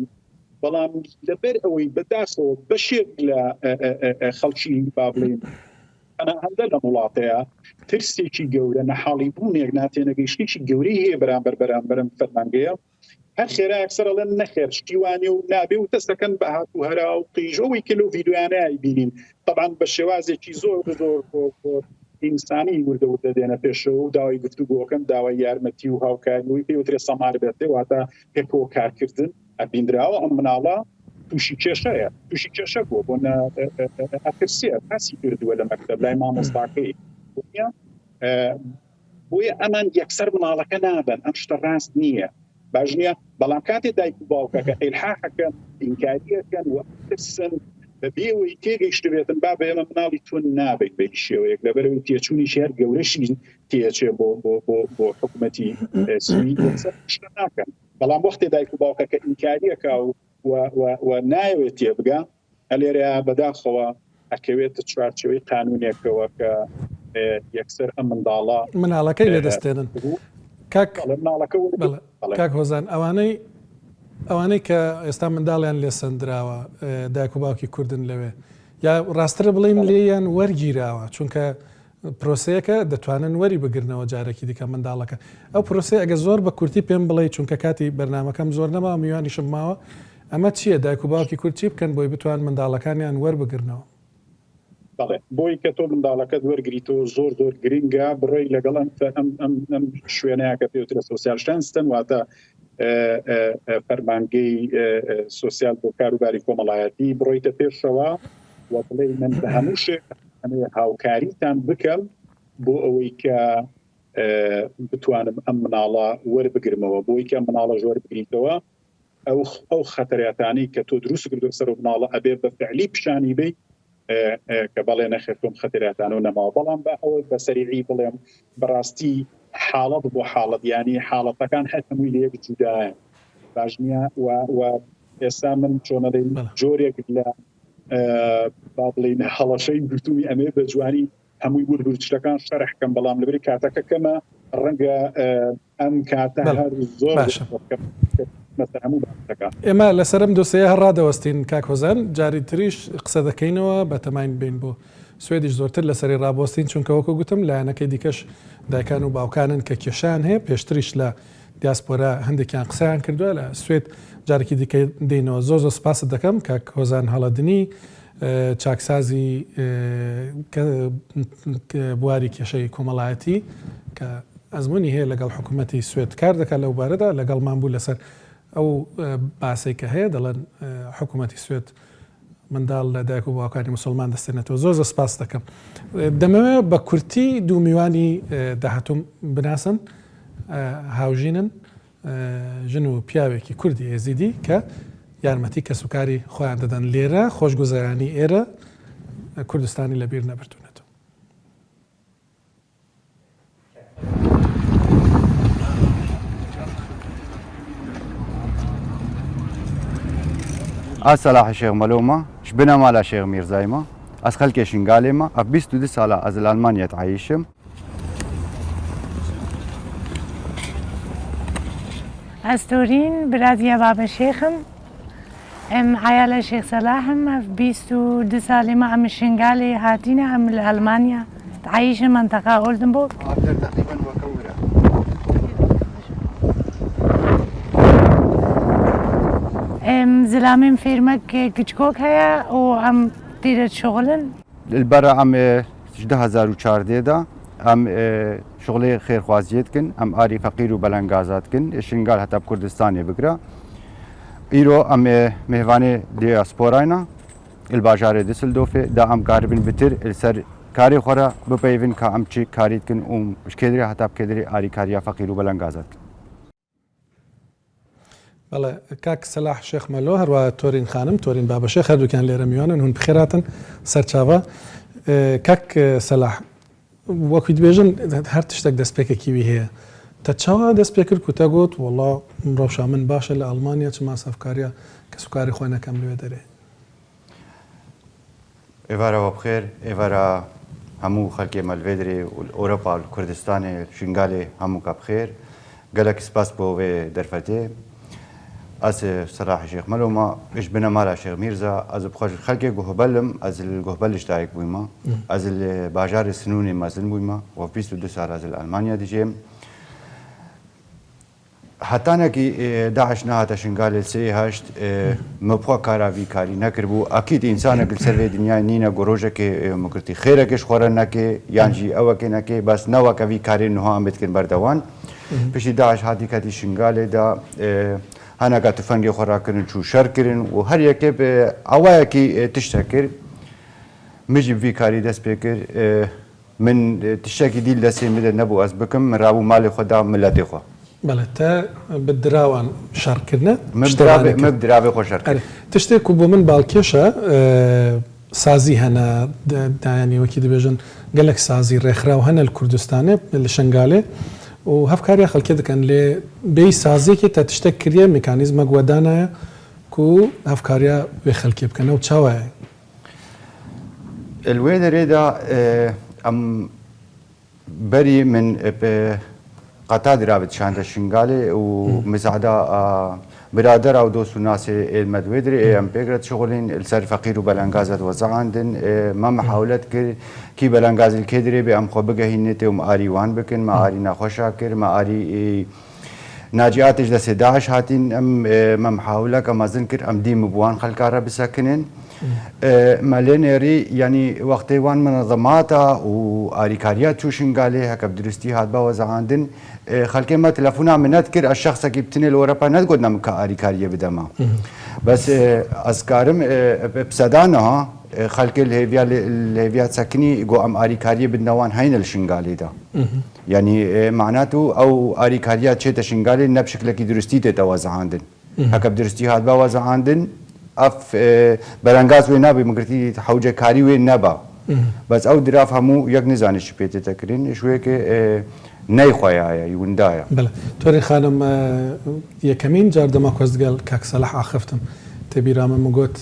بەڵام لەبەر ئەوەی بەداستەوە بەشێک لە خەڵکی با بڵێن هەندە لە وڵاتەیە ترسێکی گەورە نەحاڵی بوونێک ناتێنەگەیشتێکی گەورەی هەیە بەرامبەرم فەرمانگەیە هەر خێرا ئەکسەرەڵێن نەخێر شتیوانێ و نابێ و دەستەکەن بە هاتوهەرا و قیژەوەی کە لەو ڤیدیۆیانەیە بینین طبعا بە شێوازێکی زۆر ئینسانی وردەوردە دێنە پێشەوە و داوای گفتوگۆکەن داوای یارمەتی و هاوکاریەوەی پێوترێ سەمار بێتێ واتە پێکەوە کارکردن ئەبیندراوە ئەم مناڵە تووشی کێشەیە تووشی کێشە بووە بۆ ئەترسێ پاسی کردووە لە مەکتەب لای مامۆستاکەی بۆیە ئەمان یەکسەر مناڵەکە نابن ئەم شتە ڕاست نییە باش نییە بەڵام کاتێ دایک و باوکەکە ئیلحاحەکەن ئینکاریەکەن و ترسن بەبێەوەی تێگەیشتبێتن با بە ئێمە مناڵی تۆ نابێت بە شێوەیەک لەبەرەوەی تێچوونی شێر گەورەشی تێچێ بۆ حکوومەتی سوید شتە ناکەن بەڵام وەختێ دایک و باوکەکە ئینکاریەکە و نایەوێت تێبگا ئەلێرە بەداخەوە ئەکەوێتە چوارچەوەی قانونێکەوە کە یەکسەر ئەم منداڵە مناڵەکەی لێدەستێنن کاک هۆزان ئەوانەی کە ئێستا منداڵیان لێ سندراوە دایک و باوکی کوردن لەوێ یا ڕاسترە بڵین لێیان وەرگیراوە چونکە پرۆسەیەکە دەتوانن وەری بگرنەوە جارێکی دیکە منداڵەکە ئەو پرۆسی ئەگە زۆر بە کورتی پێم بڵێ چونکە کاتی بەرنامەکەم زۆر نەما میوانیشم ماوە ئەمە چییە دایک و باوکی کورد چی بکەن بۆی بتوان منداڵەکانیان وەربگرنەوە بەڵێ بۆی کە تۆ منداڵەکەت وەرگریتەوە زۆر گرینگە بڕێی لەگەڵ ئەم شوێنەیە کە پێوترە سۆسیال شانستن واتە فەرمانگەی سۆسیال بۆ کاروباری کۆمەڵایەتی بڕۆیتە پێشەوە و بڵێ من بە هەموو شێک هاوکاریتان بکەم بۆ ئەوەی کە بتوانم ئەم مناڵە وەربگرمەوە بۆی کە مناڵە ژۆر بگریتەوە ئەو خەتەراتانی کە تۆ دروست کردو سەر مناڵە ئەبێ بە فعلی پیشانی بی کە بەڵێ نەخێتم خەتەراتان و نەماوە بەڵام بە ئەوە بە سەریعی بڵێم بەڕاستی حاڵەت بۆ حاڵەت ینی حاڵەتەکان هەمووی لە یەک جودایە باش نییە و ئێستا من چۆنەدەی جۆرێک لە با بڵین هەڵەشەی گرتووی ئەمێ بە جوانی هەمووی بورچەکان شەرحکەم بەڵام لەبری کاتەکە کەمە ڕەنگە ئەم کاتە زۆر هەموو باسەکان ئێمە لەسەرم دۆسەیە هەڕادەوەستین کاک هۆزان جاری تریش قسە دەکەینەوە بە تەماین بین بۆ سوێدیش زۆرتر لەسەری ڕابۆستین چونکە وەکو گوتم لایەنەکەی دیکەش دایکان و باوکانن کە کێشان هەیە پێشتریش لە دیاسپۆرا هەندێکیان قسەیان کردووە لە سوێد جارێکی دیکە دێنەوە زۆر سپاست دەکەم کاک هۆزان هەڵەدنی چاکسازی بواری کێشەی کۆمەڵایەتی کە ئەزمموی هەیە لەگەڵ حکوومەتی سوێد کار دەکات لەو بارەدا لەگەڵمان بوو لەسەر ئەو باسی کە هەیە دەڵێن حکوومەتی سوێد منداڵ لە دایک و باوکانی مسلمان دەستێنێتەوە زۆر سپاس دەکەم دەمەوێت بە کورتی دوو میوانی داهاتوم بناسن هاوژینن ژن و پیاوێکی کوردی ئێزیدی کە یارمەتی کە سوکاری خۆیان دەدەن لێرە خۆشگوزەرانی ئێرە کوردستانی لەبیر نەبرتونێتەوە. از صلاح شیخ ملومه شبنا مالا شیخ میرزایما از خلق شنگالما اف 22 ساله از الالمانیا تعیشم از تورین برادیا باب شیخم عیال شیخ صلاحم اف 22 ساله ما ام شنگالی هاتینا ام الالمانیا تعيش منطقة أولدنبورغ. تقريبا وكورة. زلامين فيرمك كتشكوك هيا وعم تيرت شغلن. البرا عم 2014 دا عم شغلي خير خوازيت كن عم آري فقير وبلنغازات كن شنغال حتى بكردستاني بقرا. إيرو عم مهواني دياسبوراينا الباجار ديسلدوف دا عم قاربين بتر السر کاری خورا بپیوین که امچی کاری کن مش کدری حتی کدری آری کاریا فقیر و بلنگازات. بله کاک صلاح شیخ ملو هر و تورین خانم تورین بابا شیخ هر دو کان لیر میانن هون بخیراتن سرچاوا کاک صلاح وقتی بیشن هر تشتک دست پک کیوی هیا تچاوا دست پکر کتا گوت والله روشا من باشه لآلمانیا چه ماسف کاریا کسکاری خوانه کم لیو داره. ایوارا بخیر ایوارا همو خلق ملودری اوروپا کردستان شنگالی همو کا بخیر گلک سپاس بو درفته از صلاح شیخ ملوما ايش بنا مالا شيخ ميرزا از بخوش خلق گهبلم از الگهبل اشتايك بويما از الباجار سنوني مازن بويما و 22 سال از المانيا ديجيم حتی که داعش نه تا شنگال سی هشت مبخوا کاراوی کاری نکربو اکید انسان کل سر دنیا نینا گروجه که مکرتی خیره کش خوره نکه یانجی او که نکه بس نوا کوی کاری نه آمد کن بردوان پیش داعش هاتی کتی شنگال دا هنگا تفنگی خورا کرن چو شر کرن و هر یکی به اوای کی تشتکر مجیب وی کاری دست بکر من تشتکی دیل دستی میده نبو از بکم من رابو مال خدا ملت خو بله تا بدراوان شر کردن مبدراوی خوش شر کرد تشتی کو بو من بالکیشا سازی هنا دانی وکی دبیجن گلک سازی رخراو هنا الکردستانه لشنگاله و هفکاری خلکی دکن لی بی سازی که تا تشتک کریه مکانیزم گودانه کو هفکاریا به خلکی بکنه و چاوه الوید ریدا ام بری من قطع درابط شانت شنگاله و مساعدة برادر أو دوست الناس المدودري أم بيقرأ شغلين السر فقير وبلنغازات وزعاندن ما محاولات كي بلنغاز الكدري بأم خبقة هنتي ومعاري وان بكن معاري ناخوشاكر معاري ناجياتش دس 11 هاتين أم ما محاولة كما ذكر أم دي مبوان خلقارة بساكنين مالينيري يعني وقتي وان منظماتها وآريكاريات شو شنقالي هكا بدرستي هاد باوزعاندن خلقي ما تلفونا من نذكر الشخص كي بتني الأوروبا نتقولنا من كآريكارية بدما بس أذكارم بسدانها خلقي الهيفيات ساكني يقو أم آريكارية بالنوان هين الشنقالي دا يعني معناته او اريكاريات شيء شنغالي نبشكل كي درستي تتوزع عندن هكا بدرستي هاد بوزع عندن اف برانغاز وين نبي مقرتي حوجه كاري وين نبا بس او دراف همو يك نزانش بيت تكرين شويه كي ناي خويا يوندايا بله توري خانم یەکەمین جار دەماکۆست گەل کاک سەلاح ئاخفتم تێبیرامە مگوت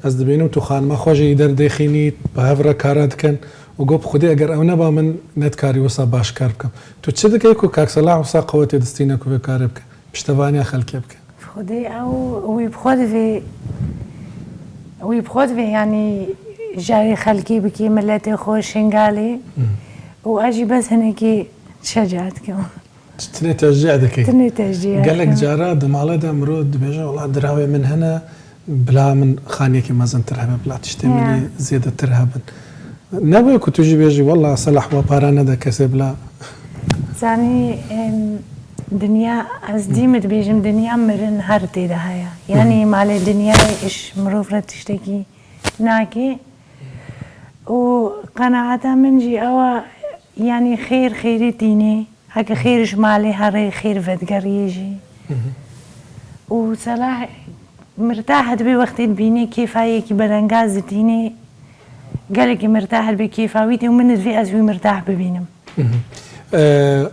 ئەس دەبینم تو خانمە خۆشی دەردەخینیت بە هەڤرە کارە دکەن و گۆ بخودی ئەگەر ئەو نەبا من نەتکاری وەسا باشکار بکەم تو چ دەکەی و کاک سەلاح وسا قەوەتێ دەستینە کوێ کارە بکە پشتەوانیا خەلکێ بکە خودي او ويبخذ في يعني جاري خلقي بكي ملتي خوش شنغالي واجي بس هناكي تشجعتكم تنێ تەشجیع دەکەی تني تشجيع گەلێک جارە دەماڵێدا مرۆ دەبێژە وڵات دراوێ من هەنە بلا من خانێکی مەزنتر هەبێ بلا تشتێ منی زیێدەتر هەبن نەبووە کو توژی بێژی وەڵا سەلاح وە پارە نەدە کەسێ بلا زاني دنيا از ديمت بيجم دنيا مرن هرتي دهايا يعني مالي دنيا ايش مروفرة تشتكي ناكي وقناعتها من جي أوا يعني خير خيري تيني هكا خيرش مالي هري خير فدقر يجي وصلاح مرتاحة بي وقت بيني كيف هيك بلنقاز تيني قالك مرتاحة بكيفاويتي ومن في أزوي مرتاح ببينم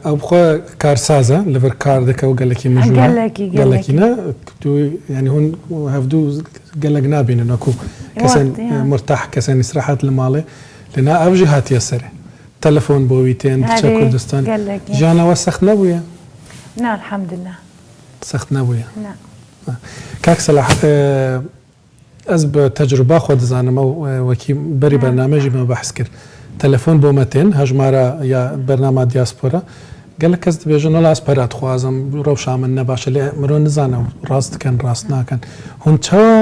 ئەو بخۆ کارسازە لەبەر کار دەکە و گەلێکی مژوە گەلێکینە ینی هون هەفتوو گەلێک نابینن وەکو کەسێن مرتاح کەسێنی سراحەت لە ماڵێ لەنا ئەوژی هاتیە سەرێ تەلەفۆن بۆوی تێن دچە کوردستان ژیانەوە سەخت نەبووە؟ نا الحمد لله سەخت نەبووە نا کاک سەلاح ئەس بە تەجروبا خۆ دەزانم و وەکی بەری بەرنامەژی مە بەحس کرد تەلەفۆن بۆ مەتێن هەژمارە یا بەرنامە دیاسپۆرە گەلە کەس دەبێژن وەڵا ئەسپەرات خوازم ڕەوشا من نەباشە لێ مرۆ نزانە و ڕاست دکەن ڕاست ناکەن هون چاوە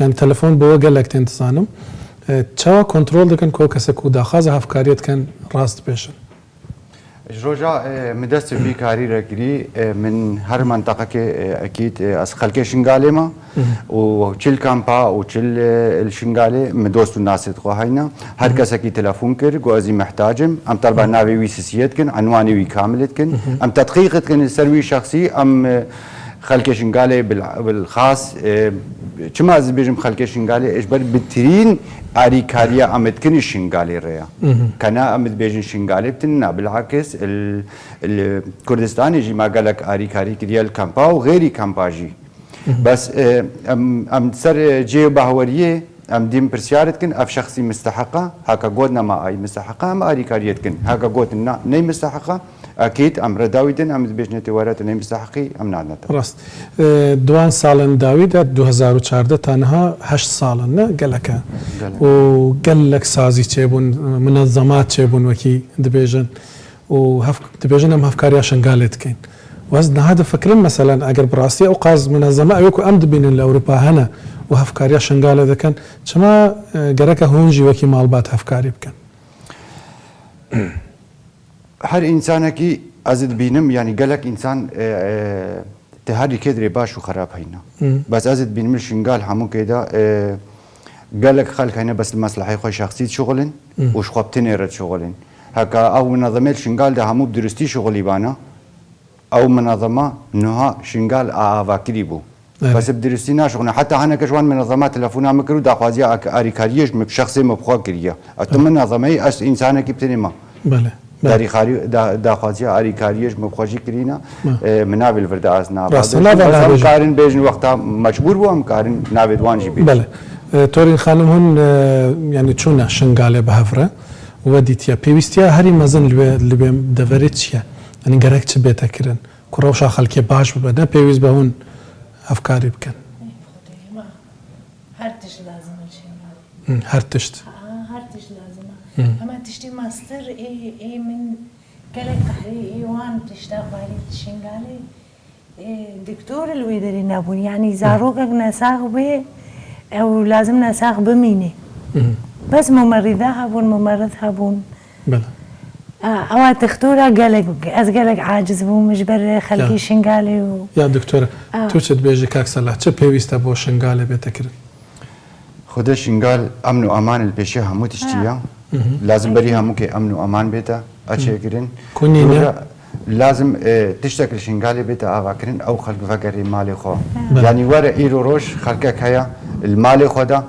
یان تەلەفۆن بۆوە گەلێک تێن دەزانم چاوە کۆنتترۆل دەکەن کۆ کەسێک و داخوازە هەفکاریت کەن ڕاست بێشن جروجا مدست في كاري ركري من هر منطقة أكيد أسخلك شنغالي ما وشيل كامبا وشيل الشنغالي مدوست الناس تقوهينا هر كسكي تلفون كر جوازي محتاجم أم طلبا ناوي ويسيسيت كن عنواني ويكاملت كن أم تدقيقت كن السروي شخصي أم خلك شنغالي بالخاص كما از بيجم خلك شنغالي اجبر بترين اري كاريا امد كن شنغالي ريا كنا امد بيجن شنغالي بتنا بالعكس الكردستان يجي ما قالك اري كاري كديال كامبا وغيري كامباجي بس ام سر جي باهوريه ام ديم برسيارت كن اف شخصي مستحقه هكا قودنا ما اي مستحقه ام اري كاريت كن هكا قودنا ني مستحقه اكيد ام رداويدن ام بيجنتي ورات ني مستحقي ام نادنا ڕاست دوان ساڵن داویدا 2014 تەنها 8 ساڵن گەلەکە و گەلێک سازی چێبوون منەظەمات چێبوون وەکی دەبێژن و دەبێژن ئەم هەفکاریە شنگالێت بکەین واز نەهادە فکرم مەسەلەن ئەگەر بڕاستی ئەو قاز منەظەمە ئەوەکو ئەم دەبینن لە ئەوروپا هەنە و هەفکاریە شنگالە دەکەن چما گەرەکە هۆنجی وەکی ماڵبات هەفکاری بکەن هر انسانكي ازد بينم يعني قالك انسان تهاري كدري باش وخراب هينا بس ازد بينم شنقال حمو كده قالك خلك هنا بس المصلحه يخو شخصي شغلن وش خبتني رد شغلن هكا او منظمه شنقال ده همو بدرستي شغلي بانا او منظمه نها شنقال افاكريبو بس بدرستي ناشغلنا حتى انا كشوان منظمات تلفونها مكرو داخوازيا اريكاريش بشخصي مبخوا كريا اتم منظمه اس انسانك بتني ما بله داری خاری داخوازی آری کاریش مبخوشی کرینا منابل ورد از ناب. راست کارن بیشتر وقتا مجبور بودم کارن نابدوانجی بید. بله. تورین خانم هون یعنی چونه شنگاله به هفره و دیتیا پیوستیا هری مزن لبیم دورت چیه؟ یعنی گرک چه بیت کرن؟ کراوش خالکی باش ببینه پیوست به هون افکاری بکن. هر تشت لازمه شنگال. هر تشت. هر تشت لازمه. اما تشتي ماستر اي من قالك قحري ايوان تشتاق بالي شنغالي دكتور الويدري نابون يعني زاروقك نساق بي او لازم نساق بميني بس ممرضة هابون ممرض هابون بله او دكتورة قالك عاجز بو مجبر خلقي شنغالي يا دكتورة تو چه بيجي كاك صلاح چه بيويستا بو شنغالي بيتكرن خدا شنغال امن و امان البيشي همو تشتيا لازم بري همو كي امن و امان بيتا ئەچێگرن کونینە. لازم تشتێک شنگالی بێتە ئاواکردن ئەو خەڵک ڤەگەری ماڵی خۆ ینی وەرە ئیر و ڕۆژ خەڵکێک هەیە ماڵی خۆدا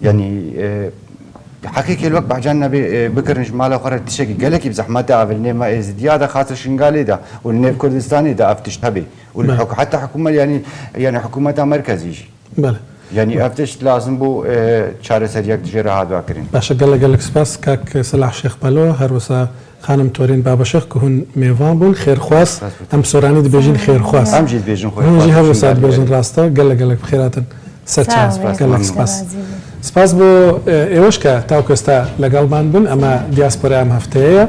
ینی حقیقی وەک بەجان نەبێ بکردنش ماڵە خۆرە تشێکی گەلێکی بزەحمەتە ئاورنێمە ئێزدیادا خاتە شنگالیدا و نێو کوردستانیدا ئەفتش هەبێ و حتا حکوومەت ینی حکوومەتە مرکزیش ینی ئەفتش لازم بوو چارەسەریەک دژێرە هادواکردن. باشە گەلە سپاس کاک سەلاح شێخپەلۆ هەروەسا خانم تۆرین بابەشێخ کە هون میێوان بوون خێرخواست ئەم سۆرانی دەبێژین خێرخواست ئەمژیت بێژن خۆی هەروەسا دەبێژن ڕاستە گەلە بخێراتن سەرچاو گەلە سپاس. سپاس بۆ ئێوەش کە تاوکەستا لەگەڵمان بوون ئەمە دیاسپۆرا ئەم هەفتەیە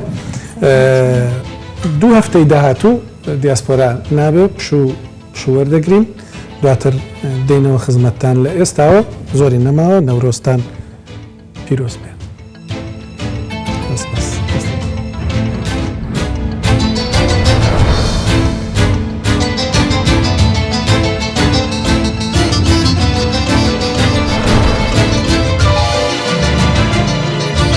2 هەفتەی داهاتوو دیاسپۆرا نابێ پشووەردەگرین دواتر دێنەوە خزمەتتان لە ئێستاوە زۆری نەماوە نەورۆستان پیرۆز بێت.